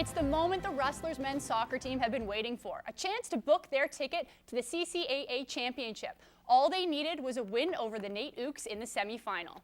It's the moment the Rustlers men's soccer team have been waiting for, a chance to book their ticket to the CKSA championship. All they needed was a win over the NAIT Ooks in the semifinal.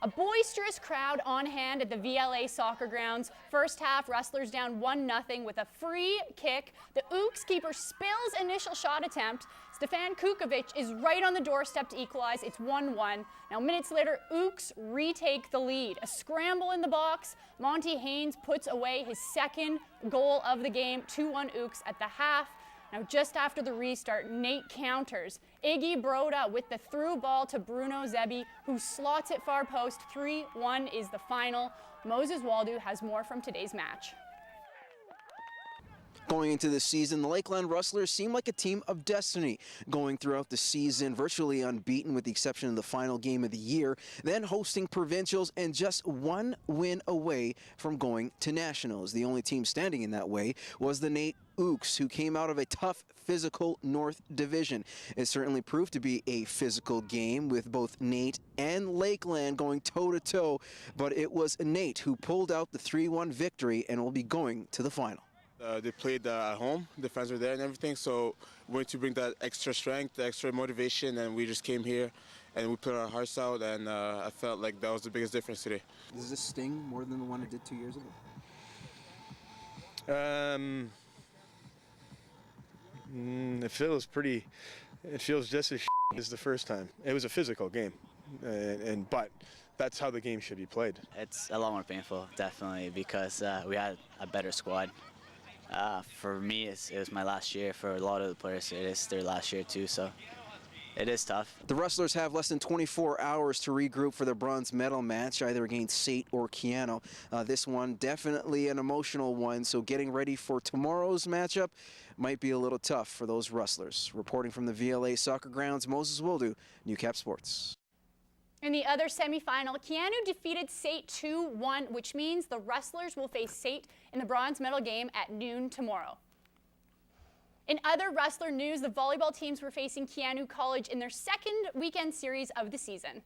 A boisterous crowd on hand at the VLA soccer grounds. First half, Rustlers down 1-0 with a free kick. The Ooks keeper spills initial shot attempt. Stefan Kukovic is right on the doorstep to equalize. It's 1-1. Now, minutes later, Ooks retake the lead. A scramble in the box. Monty Haynes puts away his second goal of the game. 2-1 Ooks at the half. Now, just after the restart, NAIT counters. Iggy Broda with the through ball to Bruno Zebie, who slots it far post. 3-1 is the final. Moses Waldo has more from today's match. Going into the season, the Lakeland Rustlers seem like a team of destiny, going throughout the season virtually unbeaten with the exception of the final game of the year, then hosting provincials and just one win away from going to nationals. The only team standing in that way was the NAIT Ooks, who came out of a tough physical North Division. It certainly proved to be a physical game with both NAIT and Lakeland going toe-to-toe, but it was NAIT who pulled out the 3-1 victory and will be going to the final. They played at home, the fans were there and everything, so we wanted to bring that extra strength, the extra motivation, and we just came here and we put our hearts out, and I felt like that was the biggest difference today. Does this sting more than the one it did 2 years ago? It feels just as as the first time. It was a physical game, but that's how the game should be played. It's a lot more painful, definitely, because we had a better squad. For me, it was my last year. For a lot of the players, it is their last year too, so it is tough. The Rustlers have less than 24 hours to regroup for the bronze medal match, either against CITL or Keano. This one definitely an emotional one, so getting ready for tomorrow's matchup might be a little tough for those Rustlers. Reporting from the VLA soccer grounds, Moses Wildu, Newcap Sports. In the other semifinal, Keano defeated CITL 2-1, which means the Rustlers will face CITL in the bronze medal game at noon tomorrow. In other Rustler news, the volleyball teams were facing Keano College in their second weekend series of the season.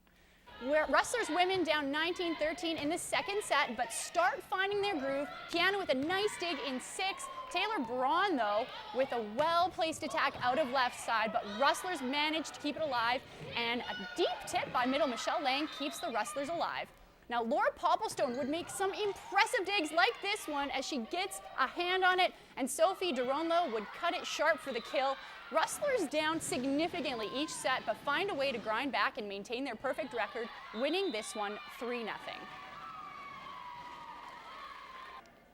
Rustlers women down 19-13 in the second set, but start finding their groove. Keano with a nice dig in 6. Taylor Braun, though, with a well-placed attack out of left side, but Rustlers managed to keep it alive, and a deep tip by middle Michelle Lang keeps the Rustlers alive. Now, Laura Popplestone would make some impressive digs like this one as she gets a hand on it, and Sophie Duronlo would cut it sharp for the kill. Rustlers down significantly each set, but find a way to grind back and maintain their perfect record, winning this one 3-0.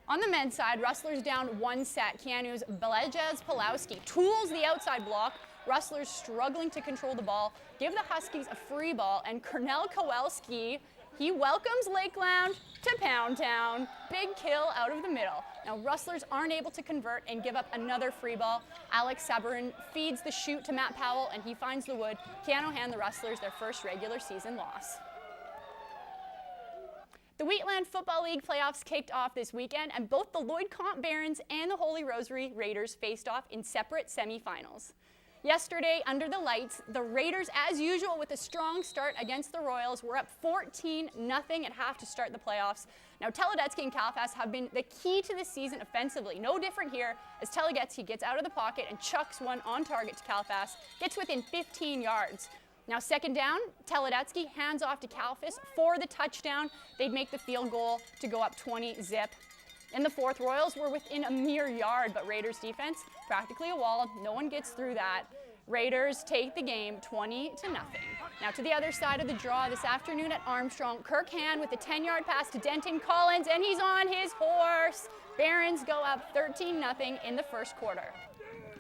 On the men's side, Rustlers down one set. Keanu's Belejaz Pulowski tools the outside block. Rustlers struggling to control the ball, give the Huskies a free ball, and Cornell Kowalski, he welcomes Lakeland to Pound Town. Big kill out of the middle. Now, Rustlers aren't able to convert and give up another free ball. Alex Sabarin feeds the shoot to Matt Powell, and he finds the wood. Keano hand the Rustlers their first regular season loss. The Wheatland Football League playoffs kicked off this weekend, and both the Lloyd Comp Barons and the Holy Rosary Raiders faced off in separate semifinals. Yesterday, under the lights, the Raiders, as usual, with a strong start against the Royals, were up 14-0 at half to start the playoffs. Now, Teledetsky and Calfas have been the key to this season offensively. No different here, as Teledetsky gets out of the pocket and chucks one on target to Calfas, gets within 15 yards. Now, second down, Teledetsky hands off to Calfas for the touchdown. They'd make the field goal to go up 20-0. In the fourth, Royals were within a mere yard, but Raiders defense, practically a wall. No one gets through that. Raiders take the game 20-0. Now to the other side of the draw this afternoon at Armstrong, Kirk Hand with a 10-yard pass to Denton Collins, and he's on his horse. Barons go up 13-0 in the first quarter.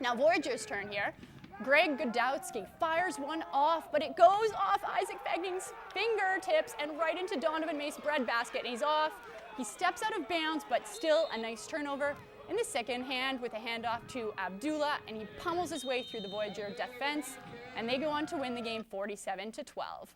Now Voyageurs' turn here. Greg Godowski fires one off, but it goes off Isaac Fegning's fingertips and right into Donovan May's breadbasket, and he's off. He steps out of bounds, but still a nice turnover. In the second, Hand with a handoff to Abdullah, and he pummels his way through the Voyageur defense, and they go on to win the game 47-12.